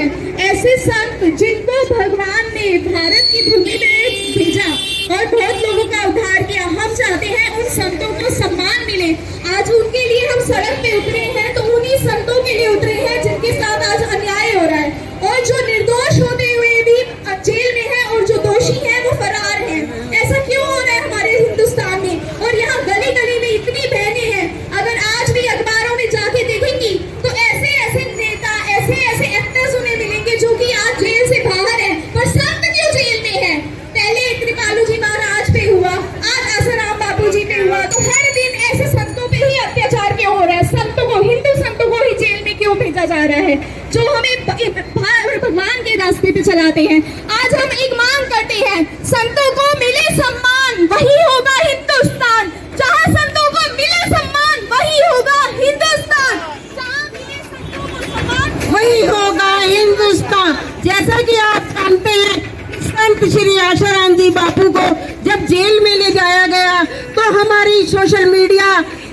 हैं, ऐसे संत जिनको भगवान ने भारत की भूमि में भेजा और बहुत लोगों का उद्धार किया। हम चाहते हैं उन संतों को सम्मान मिले। आज उनके लिए हम सड़क पे उतरे हैं, तो उन्हीं संतों के लिए उतरे हैं जिनके साथ आज अन्याय हो रहा है और जो निर्दोष होते हुए भी जेल में है और जो दोषी है वो फरार है। ऐसा क्यों हो रहा है हमारे हिंदुस्तान में? और यहाँ गली गली में इतनी बहनें हैं, अगर आज भी अखबारों में जाके देखेंगी तो ऐसे ऐसे नेता, ऐसे ऐसे एक्टर्स उन्हें मिलेंगे जो कि आज जेल से बाहर है, पर संत क्यों जेल में है? पहले कृपालू जी महाराज पे हुआ, आज आसाराम बापू जी पे हुआ, तो हर दिन ऐसे संतों पे ही अत्याचार क्यों हो रहा है? संतों को, हिंदू संतों को ही जेल में क्यों भेजा जा रहा है, जो हमें भगवान के रास्ते पे चलाते हैं? आज हम एक मांग करते हैं, संतों को मिले सम्मान, वही होगा हिंदुस्तान। जहाँ संतों को मिले सम्मान, वही होगा हिंदुस्तान। जहाँ मिले संतों को सम्मान, वही होगा हिंदुस्तान। जैसा कि आप जानते हैं, संत श्री आसाराम जी बापू को जब जेल में ले जाया गया तो हमारी सोशल मीडिया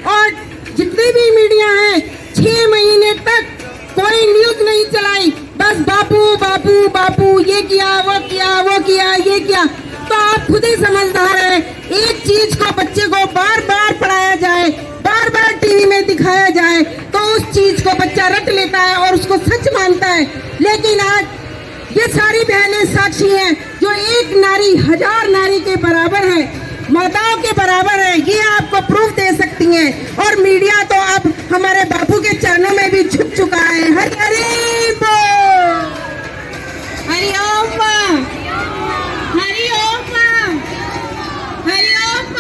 और जितने भी मीडिया हैं 6 महीने तक कोई न्यूज नहीं चलाई, बस बापू बापू बापू, ये किया वो किया, वो किया ये किया। तो आप खुद ही समझदार हैं, एक चीज को बच्चे को बार बार पढ़ाया जाए, बार बार टीवी में दिखाया जाए तो उस चीज को बच्चा रट लेता है और उसको सच मानता है। लेकिन आज ये सारी बहनें साक्षी हैं, जो एक नारी 1000 नारी के बराबर है, माताओं के बराबर है, ये आपको प्रूफ दे सकती हैं। और मीडिया तो अब हमारे बापू के चरणों में भी झुक चुका है। हरि हरि बोल, हरि ओम, हरि ओम, हरि ओम।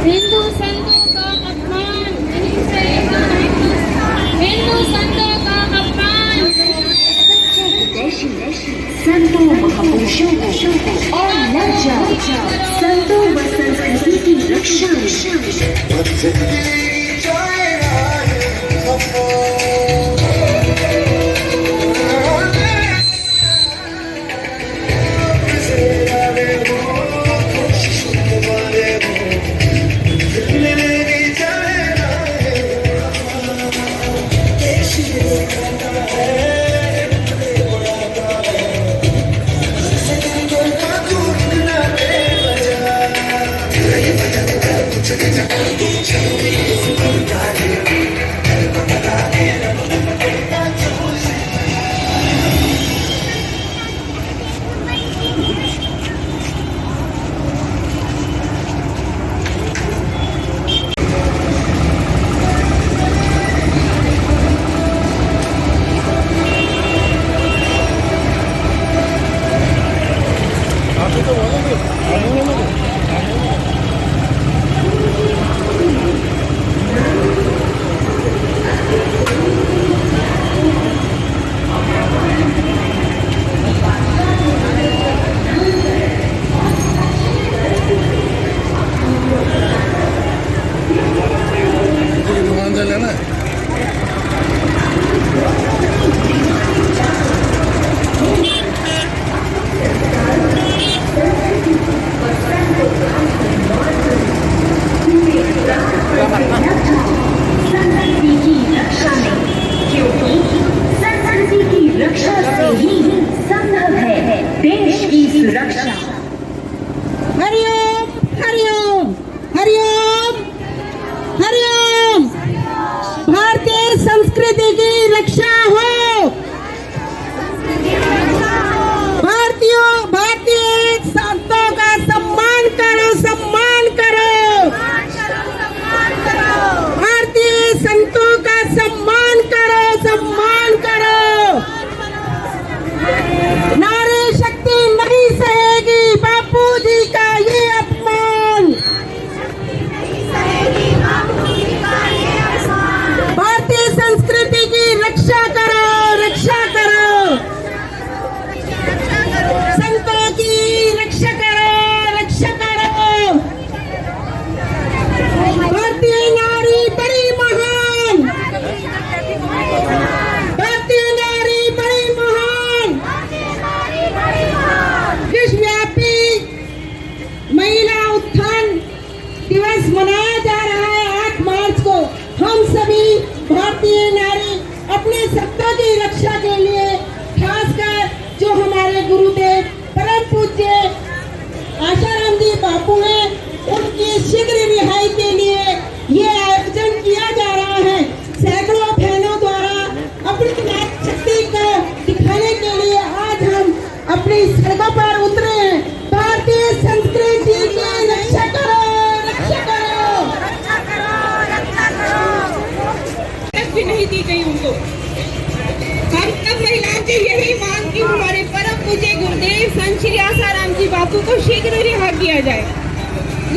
हिंदू संतों का अपमान नहीं सहेगा हिंदुस्तान, हिंदू संतों का अपमान। संतों महापुरुषों को और लज्जा, संतों व संस्कृति की रक्षा में। हरिओम, हरिओम, हरिओम, हरिओम। भारतीय संस्कृति की रक्षा हो, भारतीय संतों का सम्मान करो, सम्मान करो, भारतीय संतों का सम्मान करो, सम्मान करो। नारी शक्ति नहीं सहेगी बापू जी का ये अपमान।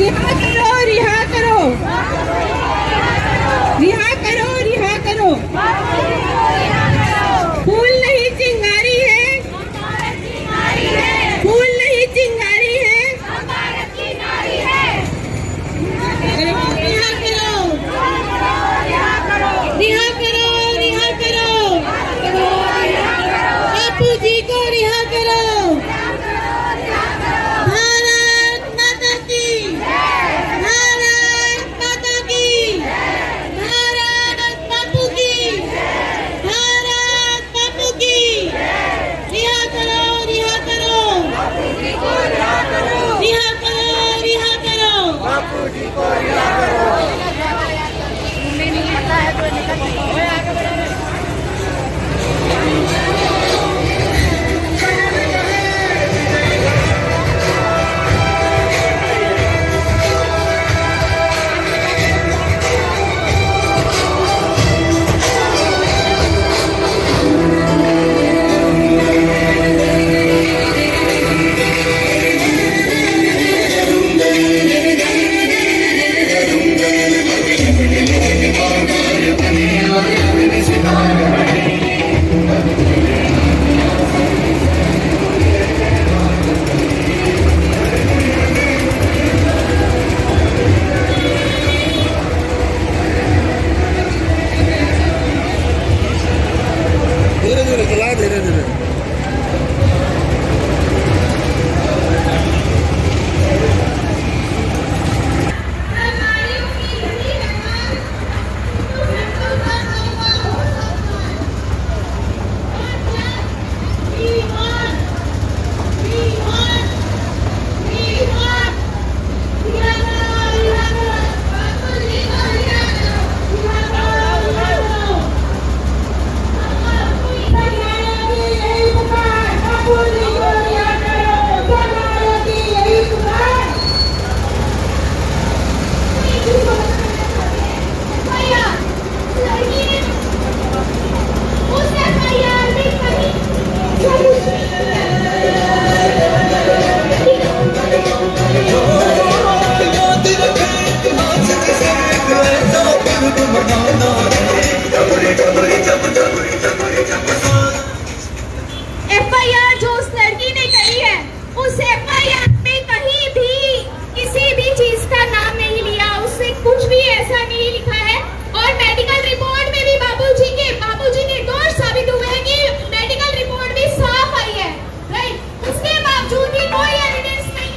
रिहा करो, रिहा करो, रिहा करो, रिहा करो। फूल नहीं चिंगारी है, फूल नहीं चिंगारी है, रिहा करो, रिहा करो, रिहा करो, बापू जी को रिहा करो। भारत माता की, भारत माता की, भारत बापू की, भारत बापू की। रिहा करो, रिहा करो, रिहा करो, रिहा करो। धीरे धीरे चला, धीरे धीरे। FIR जो उस लड़की ने करी है, उस FIR में कहीं भी किसी भी चीज का नाम नहीं लिया, उससे कुछ भी ऐसा नहीं लिखा है। और मेडिकल रिपोर्ट में भी बाबूजी निर्दोष साबित हुए हैं कि मेडिकल रिपोर्ट भी साफ आई है, राइट। उसके बावजूद भी कोई एविडेंस नहीं,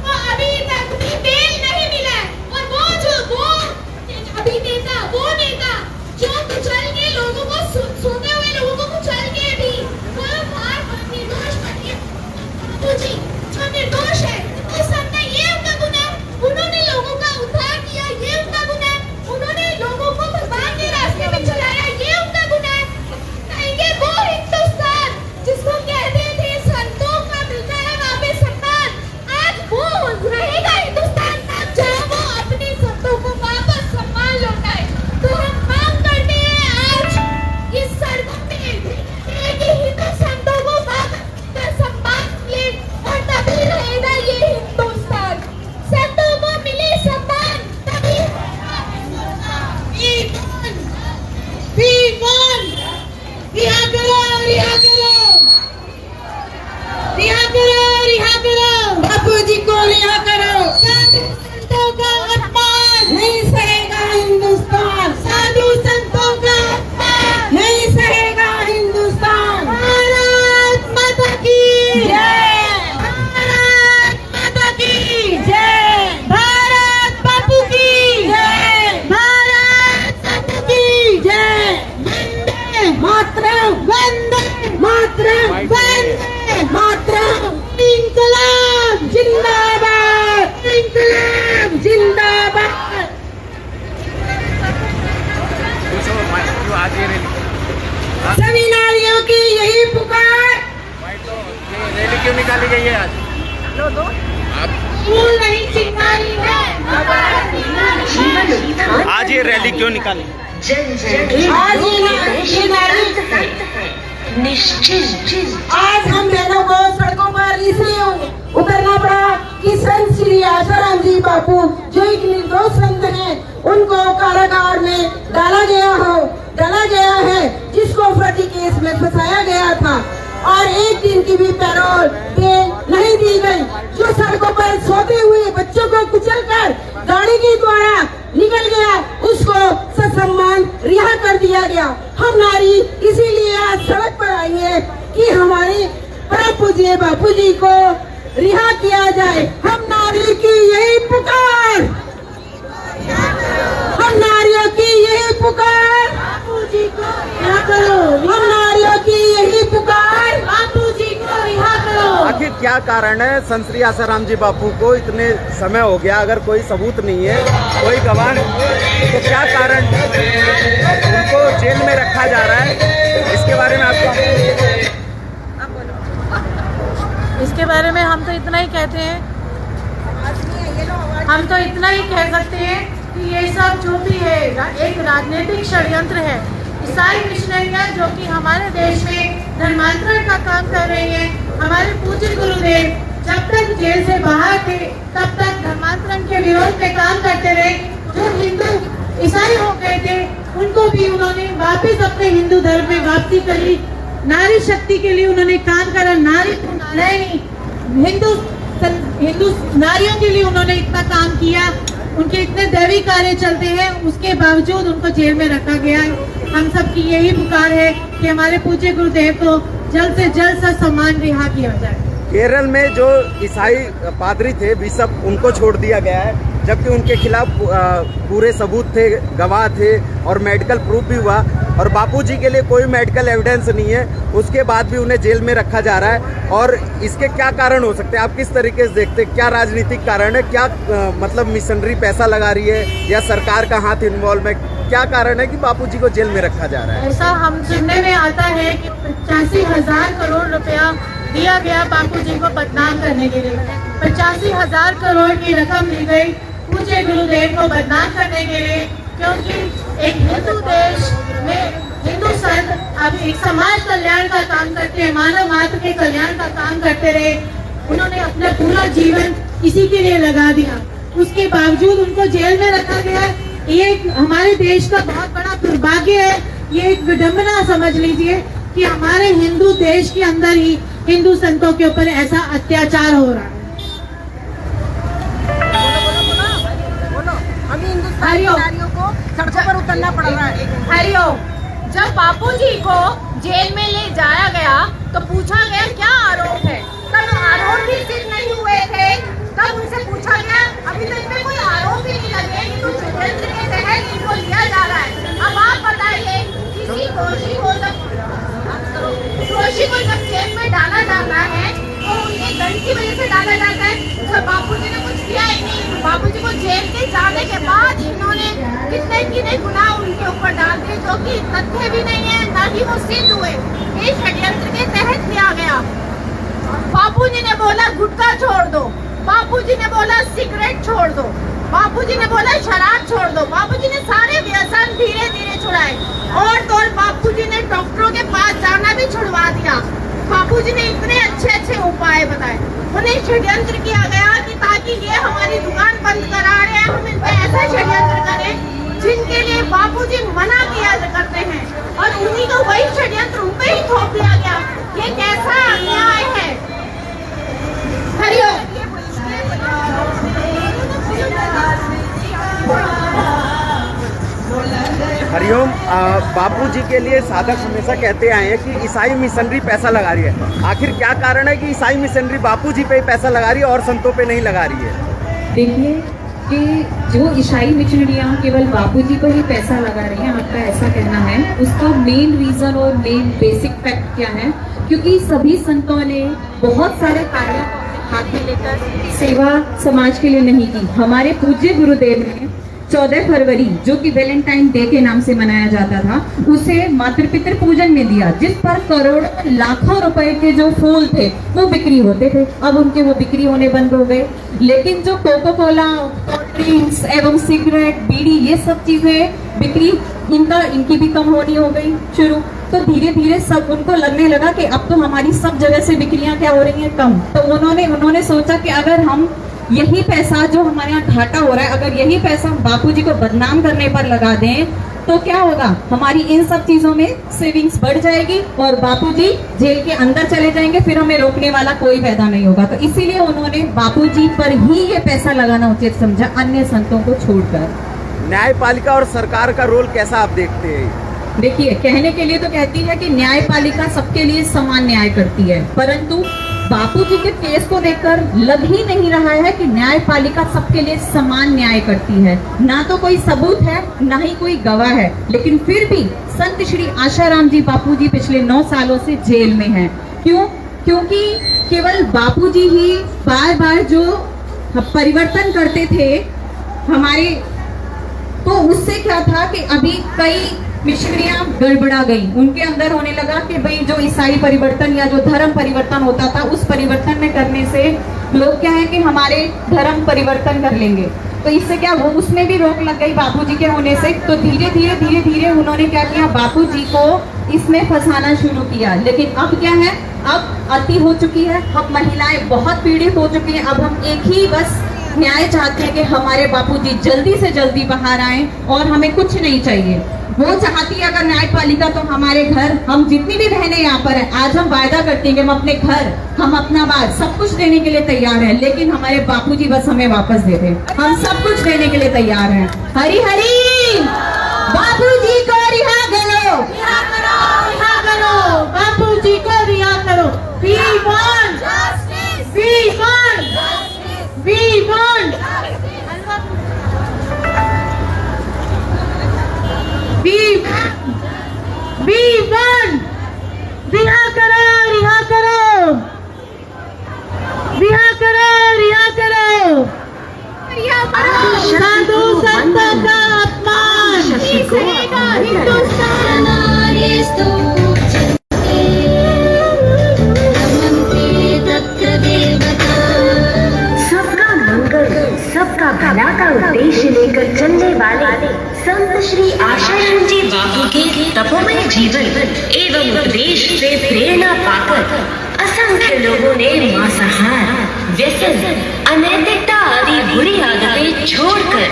तो अभी तक भी बेल नहीं मिला है। और वो अभिनेता, वो नेता जो कुचल के लोगों को, सोते हुए लोगों को कुचल के भी वो बाहर निर्दोष बने। बाबूजी जो निर्दोष है, तो सबने ये उनका गुनाह, उन्होंने लोगों का उद्धार किया, ये उनका गुनाह, उन्होंने लोगों को भगवान के रास्ते में चलाया, ये उनका गुनाह। कहेंगे वो हिंदुस्तान जिसको कहते थे संतों का मिलता है वहाँ पे सम्मान, आज वो रहेगा हिंदुस्तान तक जहाँ वो अपने संतों को वापस सम्मान लौटाए। तो हम मांग करते हैं आज इस सड़कों पे कि हिंदू संतों को वापस सम्मान मिले, और तभी रहेगा ये हिंदुस्तान। संतों को मिले सम्मान, तभी रिहा करो, रिहा करो, रिहा करो, रिहा करो, बापू जी को रिहा करो। साधु संतों का अपमान नहीं सहेगा हिंदुस्तान, साधु संतों का अपमान नहीं सहेगा हिंदुस्तान। भारत माता की जय, भारत माता की जय, भारत बापू की जय, भारत बापू की जय। वंदे मातरम, वंदे मातरम, वंदे मातरम। इंकलाब जिंदाबाद, इंकलाब जिंदाबाद। सभी नारियों की यही पुकार। रैली क्यों निकाली गई है आज? फूल नहीं चिंगारी है, आज ये रैली क्यों निकाली? जन जन की आज ये दहशत नारी है। निश्चिंत। आज हम बहनों को सड़कों पर इसलिए उतरना पड़ा कि संत श्री आशाराम जी बापू जो एक निर्दोष संत हैं, उनको कारागार में डाला गया है, जिसको फर्जी केस में फंसाया गया था और एक दिन की भी पैरोल नहीं दी गई। जो सड़कों पर सोते हुए बच्चों को कुचलकर गाड़ी के द्वारा निकल गया, उसको ससम्मान रिहा कर दिया गया। हम नारी इसीलिए आज सड़क पर आई है कि हमारे परम पूज्य बापू जी को रिहा किया जाए। हम नारी की यही पुकार, हम नारियों की यही पुकार, बापू जी को रिहा करो। हम नारियों की यही पुकार, बापू जी को रिहा करो। आखिर क्या कारण है संत श्री आसाराम जी बापू को इतने समय हो गया, अगर कोई सबूत नहीं है, कोई गवाह, तो क्या कारण उनको जेल में रखा जा रहा है? इसके बारे में आपका इसके बारे में हम तो इतना ही कहते हैं, हम तो इतना ही कह सकते हैं कि ये सब जो भी है एक राजनीतिक षड्यंत्र है। ईसाई मिशनरियाँ जो कि हमारे देश में धर्मांतरण का काम कर रही हैं, हमारे पूज्य गुरुदेव जब तक जेल से बाहर थे तब तक धर्मांतरण के विरोध में काम करते रहे। जो हिंदू ईसाई हो गए थे उनको भी उन्होंने वापस अपने हिंदू धर्म में वापसी करी। नारी शक्ति के लिए उन्होंने काम करा। नारी नहीं, हिंदू नारियों के लिए उन्होंने इतना काम किया। उनके इतने दैवी कार्य चलते हैं, उसके बावजूद उनको जेल में रखा गया है। हम सब की यही पुकार है कि हमारे पूज्य गुरुदेव को जल्द से जल्द सम्मान रिहा किया जाए। केरल में जो ईसाई पादरी थे, बिशप, उनको छोड़ दिया गया है, जबकि उनके खिलाफ पूरे सबूत थे, गवाह थे और मेडिकल प्रूफ भी हुआ, और बापूजी के लिए कोई मेडिकल एविडेंस नहीं है, उसके बाद भी उन्हें जेल में रखा जा रहा है। और इसके क्या कारण हो सकते हैं, आप किस तरीके से देखते हैं? क्या राजनीतिक कारण है? क्या मतलब मिशनरी पैसा लगा रही है या सरकार का हाथ इन्वॉल्व है? क्या कारण है कि बापूजी को जेल में रखा जा रहा है? ऐसा हम सुनने में आता है कि 85,000 करोड़ रुपया दिया गया बापूजी को बदनाम करने के लिए। 85,000 करोड़ की रकम दी गई पूज्य गुरुदेव को बदनाम करने के लिए, क्योंकि एक हिंदू देश में हिंदू संत अब एक समाज कल्याण का काम करते हैं, मानव मात्र के कल्याण का काम करते रहे। उन्होंने अपना पूरा जीवन इसी के लिए लगा दिया, उसके बावजूद उनको जेल में रखा गया। ये हमारे देश का बहुत बड़ा दुर्भाग्य है। ये एक विडंबना समझ लीजिए कि हमारे हिंदू देश के अंदर ही हिंदू संतों के ऊपर ऐसा अत्याचार हो रहा है। नारियों को सड़कों पर उतरना पड़ रहा है। हरिओम। जब बापूजी को जेल में ले जाया गया तो पूछा गया क्या आरोप है। तब आरोप भी सिद्ध नहीं हुए थे। तब उनसे पूछा गया अभी तक में कोई आरोप ही नहीं लगे कि कुछ षड्यंत्र के तहत इनको लिया जा रहा है। अब आप बताइए, किसी दोषी को जब जेल में डाला जाता है तो उनके दंड की वजह से डाला जाता है। जब बापूजी ने कुछ किया ही नहीं, बापूजी को जेल के जाने के बाद इन्होंने कितने गुनाह उनके ऊपर डाल दिए जो कि तथ्य भी नहीं है, ना ही वो सिद्ध हुए। ये षड्यंत्र के तहत किया गया। बापूजी ने बोला गुटखा छोड़ दो, बापूजी ने बोला सिगरेट छोड़ दो, बापूजी ने बोला शराब छोड़ दो। बापूजी ने सारे व्यसन धीरे धीरे छुड़ाए और तो बापूजी ने डॉक्टरों के पास जाना भी छुड़वा दिया। बापूजी ने इतने अच्छे उपाय बताए। उन्हें षड्यंत्र किया गया कि ताकि ये हमारी दुकान बंद करा रहे हैं, हम इन पे ऐसा षड्यंत्र करें जिनके लिए बापूजी मना किया करते हैं, और उन्हीं को वही षड्यंत्र उन पे ही थोप दिया गया। ये कैसा अन्याय है। हरिओम। हरिओम। बापूजी के लिए साधक हमेशा कहते आए हैं कि ईसाई मिशनरी पैसा लगा रही है। आखिर क्या कारण है कि ईसाई मिशनरी बापूजी पे ही पैसा लगा रही है और संतों पे नहीं लगा रही है? देखिए कि जो ईसाई मिशनरियाँ केवल बापूजी को ही पैसा लगा रही हैं, आपका ऐसा कहना है, उसका मेन रीज़न और मेन बेसिक फैक्ट क्या है? क्योंकि सभी संतों ने बहुत सारे कार्य हाथ में लेकर सेवा समाज के लिए नहीं की। हमारे पूज्य गुरुदेव ने 14 फरवरी जो कि वैलेंटाइन डे के नाम से मनाया जाता था, उसे मातृ पितृ पूजन में दिया, जिस पर करोड़ों लाखों रुपए के जो फूल थे वो बिक्री होते थे। अब उनके वो बिक्री होने बंद हो गए। लेकिन जो कोको कोला, कोल्ड ड्रिंक्स एवं सिगरेट, बीड़ी, ये सब चीजें बिक्री इनकी भी कम होनी हो गई शुरू। तो धीरे धीरे सब उनको लगने लगा कि अब तो हमारी सब जगह से बिक्रियां क्या हो रही हैं, कम। तो उन्होंने सोचा कि अगर हम यही पैसा जो हमारे यहाँ घाटा हो रहा है, अगर यही पैसा हम बापूजी को बदनाम करने पर लगा दें तो क्या होगा, हमारी इन सब चीजों में सेविंग्स बढ़ जाएगी और बापूजी जेल के अंदर चले जाएंगे, फिर हमें रोकने वाला कोई पैदा नहीं होगा। तो इसीलिए उन्होंने बापूजी पर ही ये पैसा लगाना उचित समझा, अन्य संतों को छोड़कर। न्यायपालिका और सरकार का रोल कैसा आप देखते हैं? देखिए, कहने के लिए तो कहती है कि न्यायपालिका सबके लिए समान न्याय करती है, परंतु बापूजी के केस को देखकर लग ही नहीं रहा है कि न्यायपालिका सबके लिए समान न्याय करती है। ना तो कोई सबूत है, ना ही कोई गवाह है, लेकिन फिर भी संत श्री आशाराम जी बापूजी पिछले 9 सालों से जेल में हैं। क्यों? क्योंकि केवल बापूजी ही बार बार जो परिवर्तन करते थे हमारे, तो उससे क्या था कि अभी कई मिशनरियां गड़बड़ा गई, उनके अंदर होने लगा कि भाई जो ईसाई परिवर्तन या जो धर्म परिवर्तन होता था, उस परिवर्तन में करने से लोग क्या है कि हमारे धर्म परिवर्तन कर लेंगे, तो इससे क्या वो उसमें भी रोक लग गई बापूजी के होने से। तो धीरे धीरे उन्होंने क्या किया, बापूजी को इसमें फंसाना शुरू किया। लेकिन अब क्या है, अब अति हो चुकी है, अब महिलाएं बहुत पीड़ित हो चुकी हैं। अब हम एक ही बस न्याय चाहते हैं कि हमारे बापूजी जल्दी से जल्दी बाहर आए और हमें कुछ नहीं चाहिए। वो चाहती है अगर न्यायपालिका तो हमारे घर, हम जितनी भी बहनें यहाँ पर हैं, आज हम वायदा करते हैं कि हम अपने घर, हम अपना बात सब कुछ देने के लिए तैयार हैं, लेकिन हमारे बापूजी बस हमें वापस दे दें, हम सब कुछ देने के लिए तैयार हैं। हरी हरी, बापूजी को रिहा करो, रिहा करो, बापूजी को रिहा करो। We want justice. We want justice. We want We want रिहा करो, रिहा करो, रिहा करो, रिहा करो, रिहा करो। साधु संतों का अपमान, हिंदुस्तान सबका मंगल, सबका भला का उद्देश्य लेकर चलने वाले संत श्री आशाराम जी बापू के तपोमय जीवन एवं उपदेश से प्रेरणा पाकर असंख्य लोगों ने मांसाहार, व्यसन, अनैतिकता आदि बुरी आदतें छोड़कर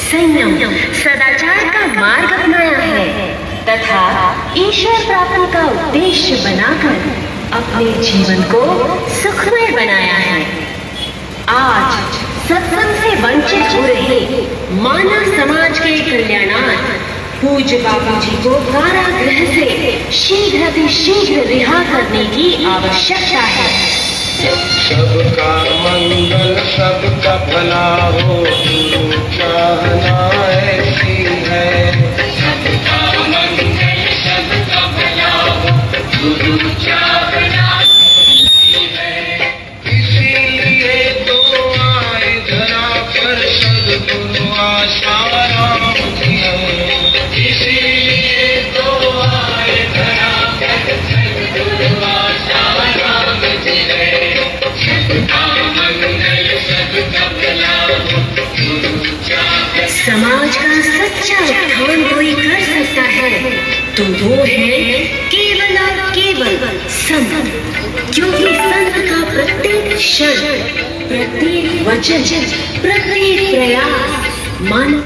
संयम, सदाचार का मार्ग अपनाया है तथा ईश्वर प्राप्ति का उद्देश्य बनाकर अपने जीवन को सुखमय बनाया है। आज सत्संग से वंचित हो रहे मानव समाज के कल्याणार्थ पूज्य बापूजी को कारागृह से शीघ्र रिहा करने की आवश्यकता है। सबका मंगल, सबका भला हो, चाहना ऐसी है। सबका मंगल, सबका भला हो, गुरु चाहना ऐसी है। इसीलिए तो आए धरा पर सद्गुरु आशाराम जी हैं। इसीलिए तो आए धरा पर सद्गुरु आशाराम जी हैं। सबका मंगल, सबका भला हो, गुरु चाहना। समाज का सच्चा उत्थान कोई कर सकता है तो वो है केवल और केवल संत, क्योंकि संत का प्रत्येक क्षण, प्रत्येक वचन, प्रत्येक प्रयास मानव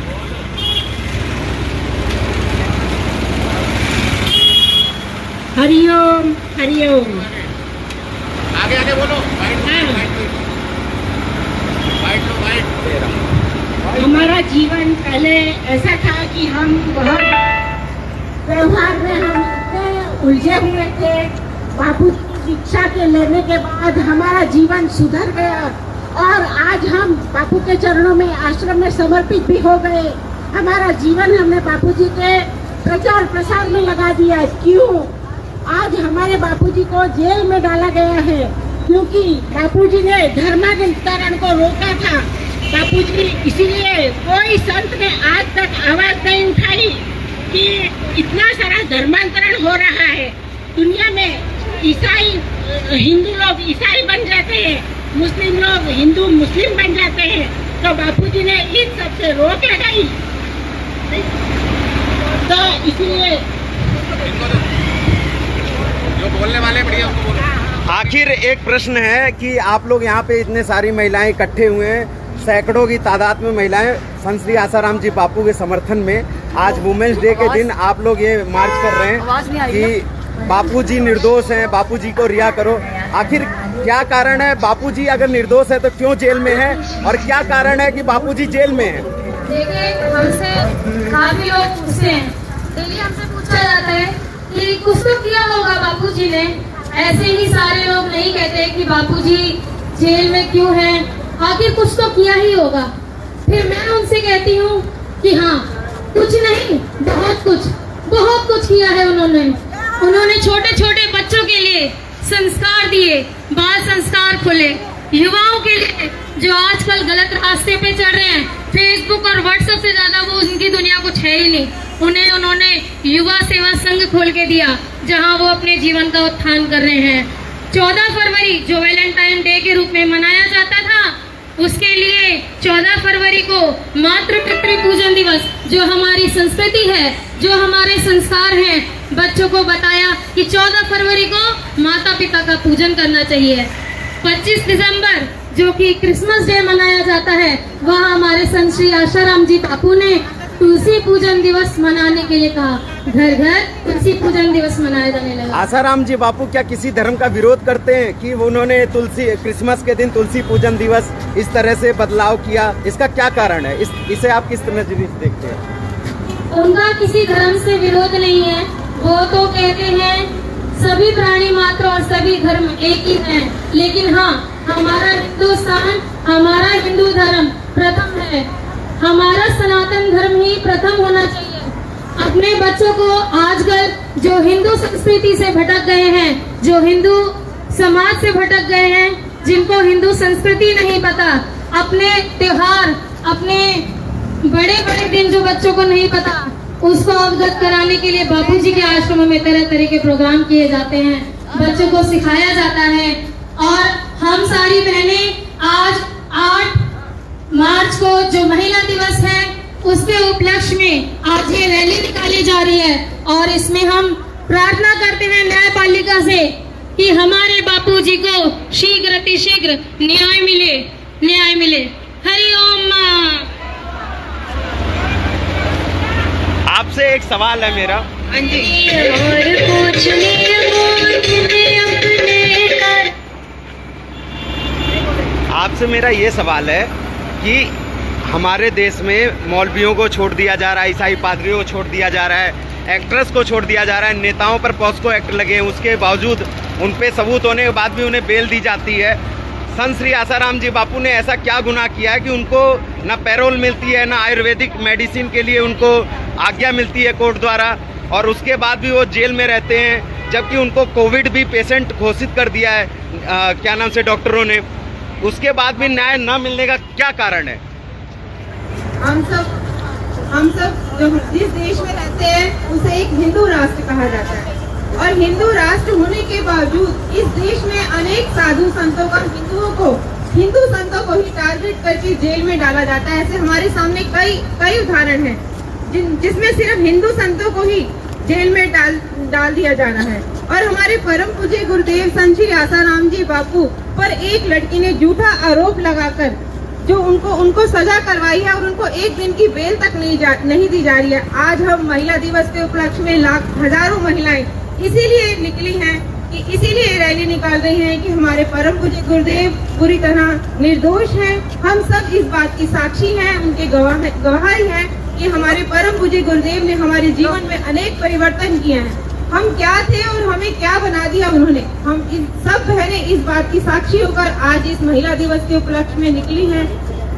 हरिओम हरिओम। आगे आगे बोलो, हमारा जीवन पहले ऐसा था कि हम बहुत व्यवहार में हम इतने उलझे हुए थे। बापू की शिक्षा के लेने के बाद हमारा जीवन सुधर गया और आज हम बापू के चरणों में, आश्रम में समर्पित भी हो गए। हमारा जीवन हमने बापूजी के प्रचार प्रसार में लगा दिया। क्यों? आज हमारे बापूजी को जेल में डाला गया है क्योंकि बापूजी ने धर्मांतरण को रोका था। बापूजी, इसीलिए कोई संत ने आज तक आवाज नहीं उठाई कि इतना सारा धर्मांतरण हो रहा है दुनिया में। ईसाई हिंदू लोग ईसाई बन जाते हैं, मुस्लिम लोग हिंदू मुस्लिम बन जाते हैं, तो बापूजी ने इन सब से रोक लगाई। तो इसलिए बोलने वाले बढ़िया उनको बोलो। आखिर एक प्रश्न है कि आप लोग यहाँ पे इतने सारी महिलाएं इकट्ठे हुए हैं, सैकड़ों की तादाद में महिलाएं संत श्री आसाराम जी बापू के समर्थन में आज वुमेन्स डे के दिन आप लोग ये मार्च कर रहे हैं कि बापू जी निर्दोष हैं, बापू जी को रिहा करो। आखिर क्या कारण है? बापू जी अगर निर्दोष है तो क्यों जेल में है, और क्या कारण है कि बापू जी जेल में है? देखिए, हमसे काफी लोग पूछते हैं, डेली हमसे पूछा जाता है कि कुछ तो किया होगा बापूजी ने। ऐसे ही सारे लोग नहीं कहते कि बापूजी जेल में क्यों हैं, आखिर कुछ तो किया ही होगा। फिर मैं उनसे कहती हूँ कि हाँ, कुछ नहीं, बहुत कुछ किया है उन्होंने छोटे छोटे बच्चों के लिए संस्कार दिए, बाल संस्कार खोले, युवाओं के लिए जो आजकल गलत रास्ते पे चढ़ रहे हैं, फेसबुक और व्हाट्सएप से ज्यादा वो उनकी दुनिया कुछ है ही नहीं, उन्होंने युवा सेवा संघ खोल के दिया, जहां वो अपने जीवन का उत्थान कर रहे हैं। 14 फरवरी जो वैलेंटाइन डे के रूप में मनाया जाता था, उसके लिए 14 फरवरी को मातृ पितृ पूजन दिवस, जो हमारी संस्कृति है, जो हमारे संस्कार हैं, बच्चों को बताया कि 14 फरवरी को माता पिता का पूजन करना चाहिए। 25 दिसंबर जो कि क्रिसमस डे मनाया जाता है, वह हमारे संत श्री आशाराम जी बापू ने तुलसी पूजन दिवस मनाने के लिए कहा। घर घर तुलसी पूजन दिवस मनाया जाने लगा। आसाराम जी बापू क्या किसी धर्म का विरोध करते हैं कि उन्होंने क्रिसमस के दिन तुलसी पूजन दिवस इस तरह से बदलाव किया? इसका क्या कारण है? इसे आप किस नजरिए से देखते हैं? उनका किसी धर्म से विरोध नहीं है। वो तो कहते हैं सभी प्राणी मात्र और सभी धर्म एक ही हैं, लेकिन हाँ, हमारा हिंदुस्तान, हमारा हिंदू धर्म प्रथम है, हमारा सनातन धर्म ही प्रथम होना चाहिए। अपने बच्चों को आजकल जो हिंदू संस्कृति से भटक गए हैं, जो हिंदू समाज से भटक गए हैं, जिनको हिंदू संस्कृति नहीं पता, अपने त्योहार, अपने बड़े बड़े दिन जो बच्चों को नहीं पता, उसको अवगत कराने के लिए बापूजी के आश्रमों में तरह तरह के प्रोग्राम किए जाते हैं, बच्चों को सिखाया जाता है। और हम सारी बहनें आज 8 मार्च को जो महिला दिवस है, उसके उपलक्ष्य में आज ये रैली निकाली जा रही है, और इसमें हम प्रार्थना करते हैं न्यायपालिका से कि हमारे बापूजी को शीघ्र अतिशीघ्र न्याय मिले। हरि ओम मां। आपसे एक सवाल है मेरा। हाँ जी। आपसे मेरा ये सवाल है कि हमारे देश में मौलवियों को छोड़ दिया जा रहा है, ईसाई पादरियों को छोड़ दिया जा रहा है, एक्ट्रेस को छोड़ दिया जा रहा है, नेताओं पर पॉस्को एक्ट लगे हैं, उसके बावजूद उन पे सबूत होने के बाद भी उन्हें बेल दी जाती है। संत श्री आसाराम जी बापू ने ऐसा क्या गुनाह किया है कि उनको ना पैरोल मिलती है, ना आयुर्वेदिक मेडिसिन के लिए उनको आज्ञा मिलती है कोर्ट द्वारा, और उसके बाद भी वो जेल में रहते हैं, जबकि उनको कोविड भी पेशेंट घोषित कर दिया है क्या नाम से डॉक्टरों ने, उसके बाद भी न्याय न मिलने का क्या कारण है? हम सब जो जिस देश में रहते हैं उसे एक हिंदू राष्ट्र कहा जाता है, और हिंदू राष्ट्र होने के बावजूद इस देश में अनेक साधु संतों का हिंदू संतों को ही टारगेट करके जेल में डाला जाता है। ऐसे हमारे सामने कई उदाहरण हैं जिसमें सिर्फ हिंदू संतों को ही जेल में डाल दिया जा रहा है। और हमारे परम पूज्य गुरुदेव संत श्री आसाराम जी बापू पर एक लड़की ने झूठा आरोप लगाकर जो उनको सजा करवाई है, और उनको एक दिन की बेल तक नहीं दी जा रही है। आज हम महिला दिवस के उपलक्ष्य में हजारों महिलाएं इसीलिए निकली हैं कि इसीलिए रैली निकाल रही हैं कि हमारे परम पूज्य गुरुदेव पूरी तरह निर्दोष हैं। हम सब इस बात की साक्षी हैं, उनके गवाही हैं कि हमारे परम पूज्य गुरुदेव ने हमारे जीवन में अनेक परिवर्तन किए हैं। हम क्या थे और हमें क्या बना दिया उन्होंने। हम सब बहनें इस बात की साक्षी होकर आज इस महिला दिवस के उपलक्ष्य में निकली हैं।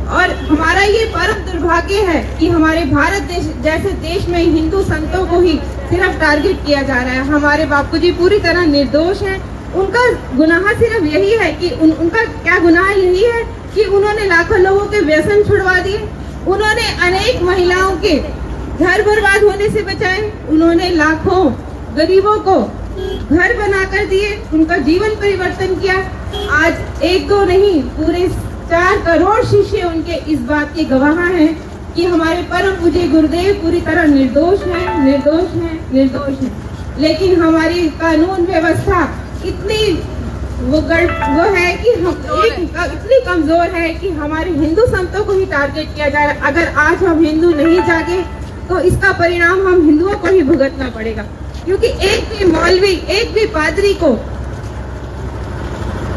और हमारा ये परम दुर्भाग्य है कि हमारे भारत देश जैसे देश में हिंदू संतों को ही सिर्फ टारगेट किया जा रहा है। हमारे बापूजी पूरी तरह निर्दोष हैं। उनका गुनाह सिर्फ यही है कि उनका क्या गुनाह यही है कि उन्होंने लाखों लोगों के व्यसन छुड़वा दिए, उन्होंने अनेक महिलाओं के घर बर्बाद होने से बचाए, उन्होंने लाखों गरीबों को घर बनाकर दिए, उनका जीवन परिवर्तन किया। आज एक दो नहीं, पूरे 4 करोड़ शिष्य उनके इस बात के गवाह हैं कि हमारे परम पूज्य गुरुदेव पूरी तरह निर्दोष हैं। लेकिन हमारी कानून व्यवस्था इतनी वो है कि इतनी कमजोर है कि हमारे हिंदू संतों को ही टारगेट किया जा रहा है। अगर आज हम हिंदू नहीं जागे तो इसका परिणाम हम हिंदुओं को ही भुगतना पड़ेगा, क्योंकि एक भी मौलवी, एक भी पादरी को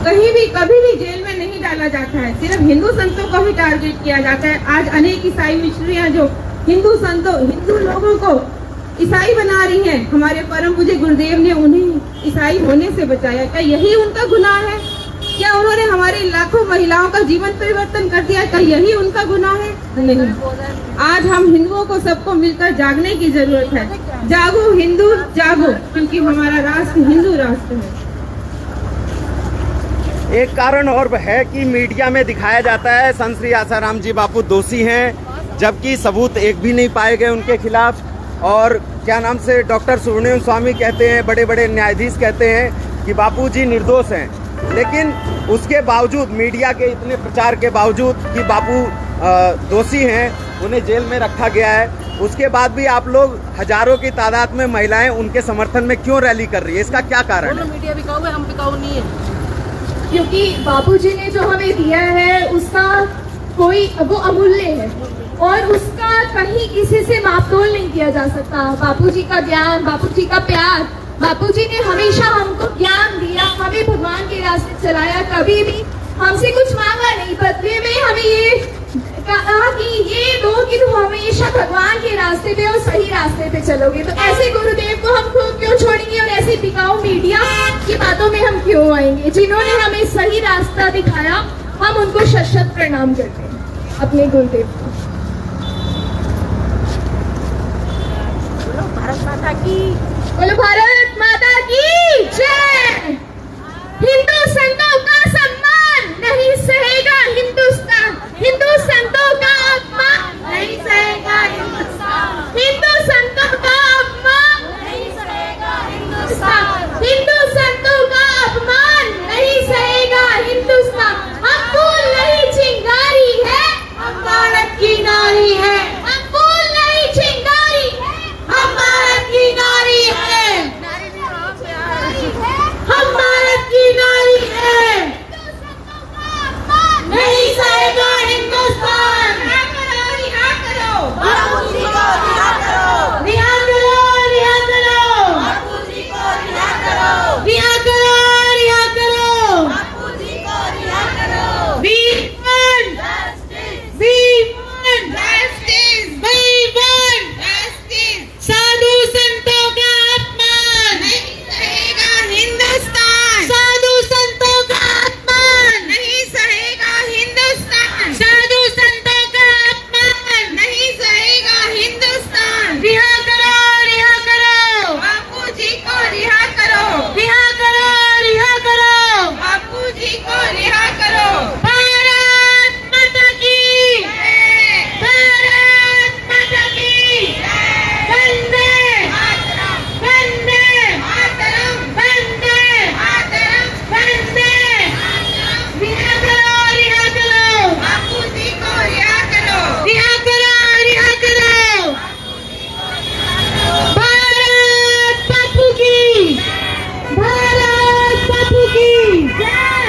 कहीं भी कभी भी जेल में नहीं डाला जाता है, सिर्फ हिंदू संतों को ही टारगेट किया जाता है। आज अनेक ईसाई मिशनरियां जो हिंदू लोगों को ईसाई बना रही हैं, हमारे परम पूज्य गुरुदेव ने उन्हें ईसाई होने से बचाया। क्या यही उनका गुनाह है? क्या उन्होंने हमारे लाखों महिलाओं का जीवन परिवर्तन कर दिया? क्या यही उनका गुनाह है? नहीं। आज हम हिंदुओं को सबको मिलकर जागने की जरूरत है। जागो हिंदू जागो, क्योंकि हमारा राष्ट्र हिंदू राष्ट्र है। एक कारण और है कि मीडिया में दिखाया जाता है संत श्री आसाराम जी बापू दोषी हैं, जबकि सबूत एक भी नहीं पाए गए उनके खिलाफ। और क्या नाम से डॉक्टर सुब्रमण्यम स्वामी कहते हैं, बड़े बड़े न्यायाधीश कहते हैं कि बापूजी निर्दोष हैं, लेकिन उसके बावजूद मीडिया के इतने प्रचार के बावजूद कि बापू दोषी हैं, उन्हें जेल में रखा गया है, उसके बाद भी आप लोग हजारों की तादाद में महिलाएं उनके समर्थन में क्यों रैली कर रही है? इसका क्या कारण है? मीडिया बिकाऊ है, हम बिकाऊ नहीं है। क्योंकि बापूजी ने जो हमें दिया है उसका वो अमूल्य है और उसका कहीं किसी से मापतोल नहीं किया जा सकता। बापूजी का ज्ञान, बापूजी का प्यार, बापूजी ने हमेशा हमको ज्ञान दिया, हमें भगवान के रास्ते चलाया, कभी भी हमसे कुछ मांगा नहीं। बदले में हमें ये कहा कि ये दो कि तुम हमेशा भगवान के रास्ते पे और सही रास्ते पे चलोगे। तो ऐसे गुरुदेव को हम क्यों छोड़ेंगे और ऐसे बिकाऊ मीडिया की बातों में हम क्यों आएंगे? जिन्होंने हमें सही रास्ता दिखाया, हम उनको शत-शत प्रणाम करते हैं अपने गुरुदेव को। बोलो भारत माता की जय। हिंदू संतों का सम्मान नहीं सहेगा हिंदुस्तान, हिंदू संतों का अपमान नहीं सहेगा हिंदुस्तान, हिंदू संतों का अपमान नहीं सहेगा हिंदुस्तान, हिंदू संतों का अपमान नहीं सहेगा हिंदुस्तान। हम फूल नहीं चिंगारी है, हम भारत की नारी है। हम फूल नहीं चिंगारी है, हम भारत की नारी है। हम भारत की नारी है। नहीं सहेगा हिंदुस्तान। रिहा करो बापूजी को, रिहा करो, रिहा करो, रिहा करो बापूजी को, रिहा करो, रिहा करो, रिहा करो बापूजी को, रिहा करो। We want justice, we want justice, we want justice। साधु संतों का अपमान नहीं सहेगा हिंदुस्तान, साधु संतों का अपमान नहीं सहेगा हिंदुस्तान, साधु संतों का अपमान नहीं सहेगा हिंदुस्तान। रिहा करो बापूजी को, रिहा करो, रिहा करो, रिहा करो बापूजी को, रिहा करो। भारत माता की जय, भारत माता की जय। वंदे मातरम, वंदे मातरम, वंदे मातरम, वंदे मातरम। रिहा करो बापूजी को, रिहा करो, रिहा करो, रिहा करो भारत बापू की, भारत बापू की जय।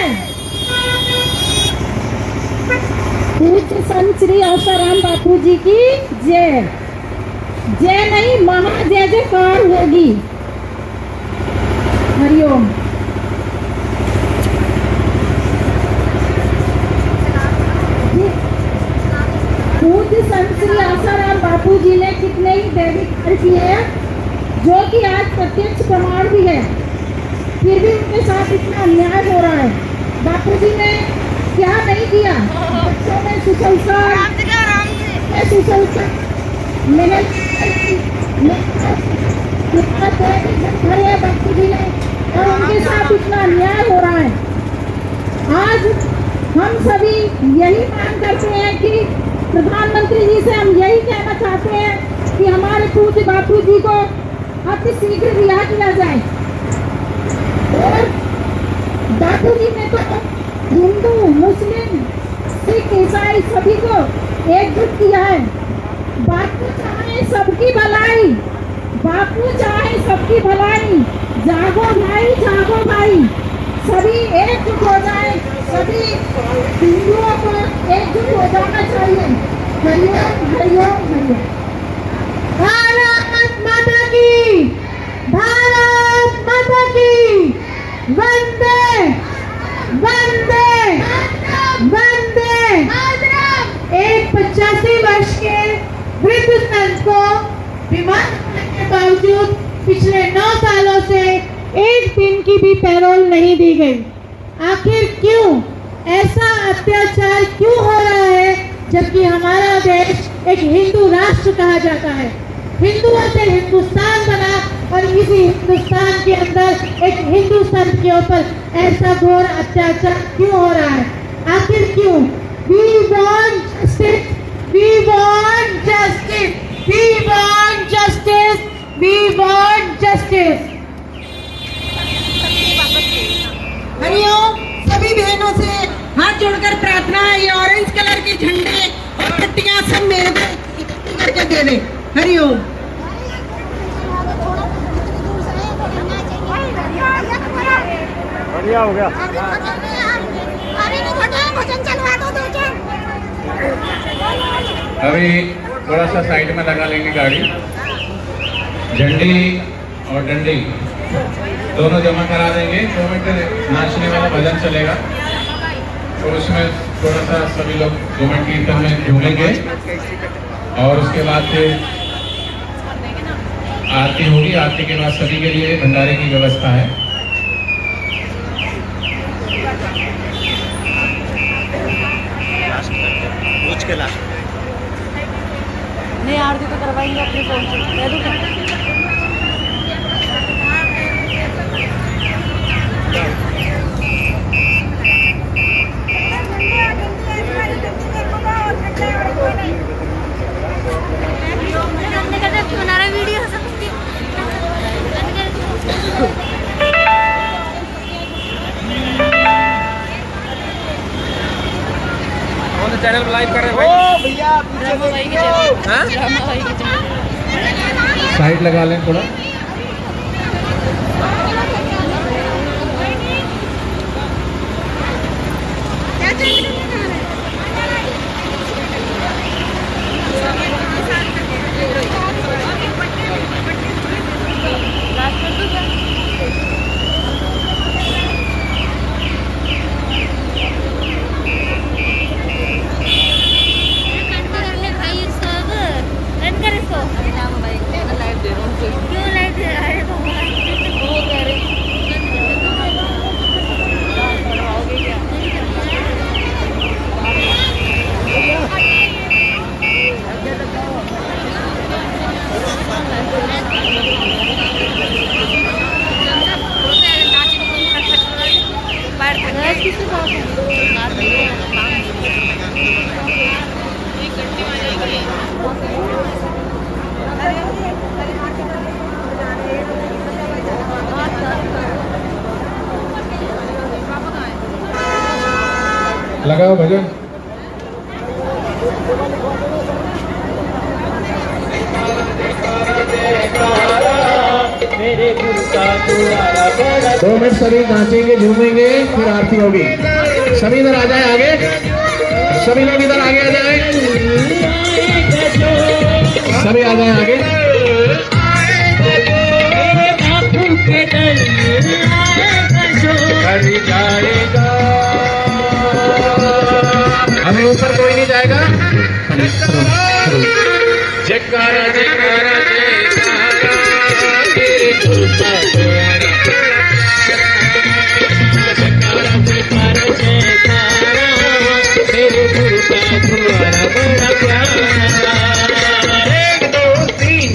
पूज्य संत श्री आसाराम बापू जी की जय। जय नहीं, महा जय जयकार होगी। हरिओम। पूज्य संत श्री आसाराम बापू जी ने कितने ही दैविक कार्य किए हैं, जो कि आज प्रत्यक्ष प्रमाण भी है, फिर भी उनके साथ इतना अन्याय हो रहा है। बापू जी ने क्या नहीं किया? बच्चों में सुसंस्कार, बापू जी ने, और उनके साथ इतना अन्याय हो रहा है। आज हम सभी यही मांग करते हैं कि प्रधानमंत्री जी से हम यही कहना चाहते हैं कि हमारे पूज्य बापू जी को अति शीघ्र रिहा किया जाए। और बापू जी ने तो हिंदू, मुस्लिम, सिख, ईसाई सभी को एकजुट किया है। बापू चाहे सबकी भलाई, बापू चाहे सबकी भलाई, जागो भाई, सभी एकजुट हो जाए, सभी हिंदुओं को एकजुट हो जाना चाहिए। हरिओम हरिओम हरिओम। भारत माता की, भारत माता की, वंदे वंदे वंदे। एक 85 वर्ष के वृद्ध संत को बीमार होने के बावजूद पिछले 9 सालों से एक दिन की भी पैरोल नहीं दी गई। आखिर क्यों ऐसा अत्याचार क्यों हो रहा है, जबकि हमारा देश एक हिंदू राष्ट्र कहा जाता है। हिंदुओं से हिंदुस्तान बना और इसी हिंदुस्तान के अंदर एक हिंदू संत के ऊपर ऐसा घोर अत्याचार क्यों हो रहा है, आखिर क्यों? We want justice, we want justice, we want justice, we want justice। Hariom. सभी बहनों से हाथ जोड़कर प्रार्थना है, ये ऑरेंज कलर के झंडे और पट्टियां सब मेरे को इकट्ठी करके दे दे। हरिओम। बढ़िया हो गया। अभी थोड़ा सा साइड में लगा लेंगे गाड़ी। झंडी और डंडी दोनों जमा करा देंगे। 2 मिनट नाचने वाला भजन चलेगा, तो उसमें थोड़ा सा सभी लोग 2 मिनट कीर्तन में झूमेंगे और उसके बाद फिर आरती होगी। आरती के बाद सभी के लिए भंडारे की व्यवस्था है। नहीं आरती तो करवाएंगे अपने फोन से, मैं दूँ। चैनल पर लाइव कर रहे हैं भाई। भैया साइड लगा लें थोड़ा। लगाओ भजन। दो मिनट सभी नाचेंगे, झूमेंगे, फिर आरती होगी। सभी इधर आ जाए आगे, सभी लोग इधर आगे आ जाए, सभी आ जाए आगे। अभी ऊपर कोई नहीं जाएगा। जयकारा जयकारा मेरे गुरु का तुम्हारा बड़ा प्यार। 1 2 3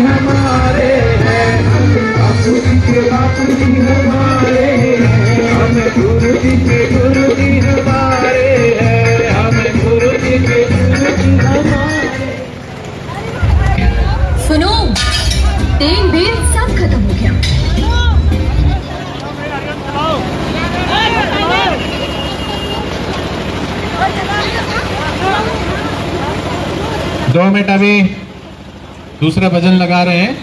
हमारे हैं, बापू जी के बापू जी हमारे हैं, हम गुरु जी के गुरु जी हमारे हैं, हम गुरु जी के गुरु जी हमारे। सुनो, तेल बेल सब खत्म हो गया। 2 मिनट अभी दूसरा भजन लगा रहे हैं।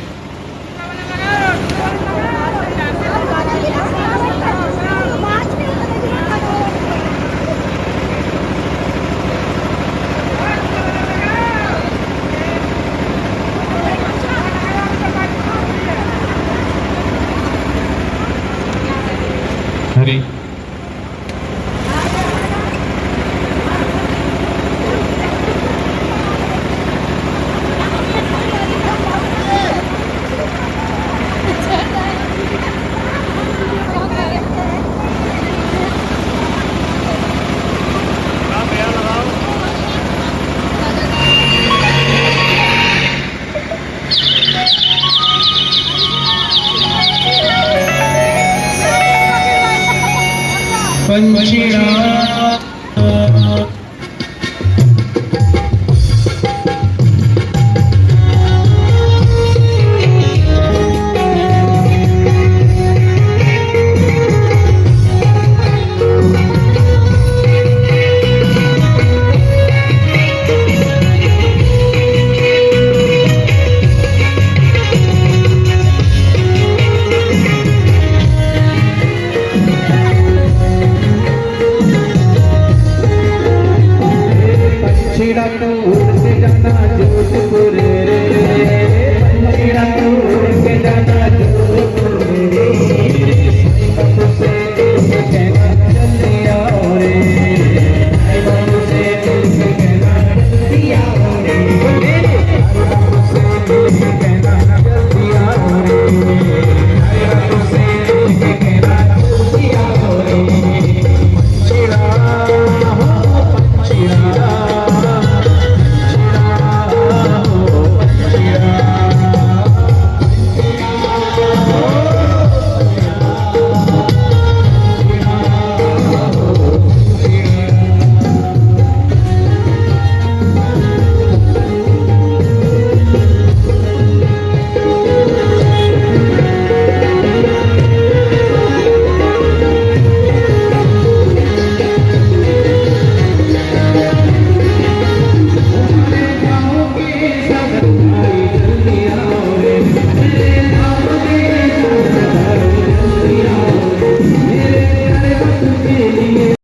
हरी पंछियाँ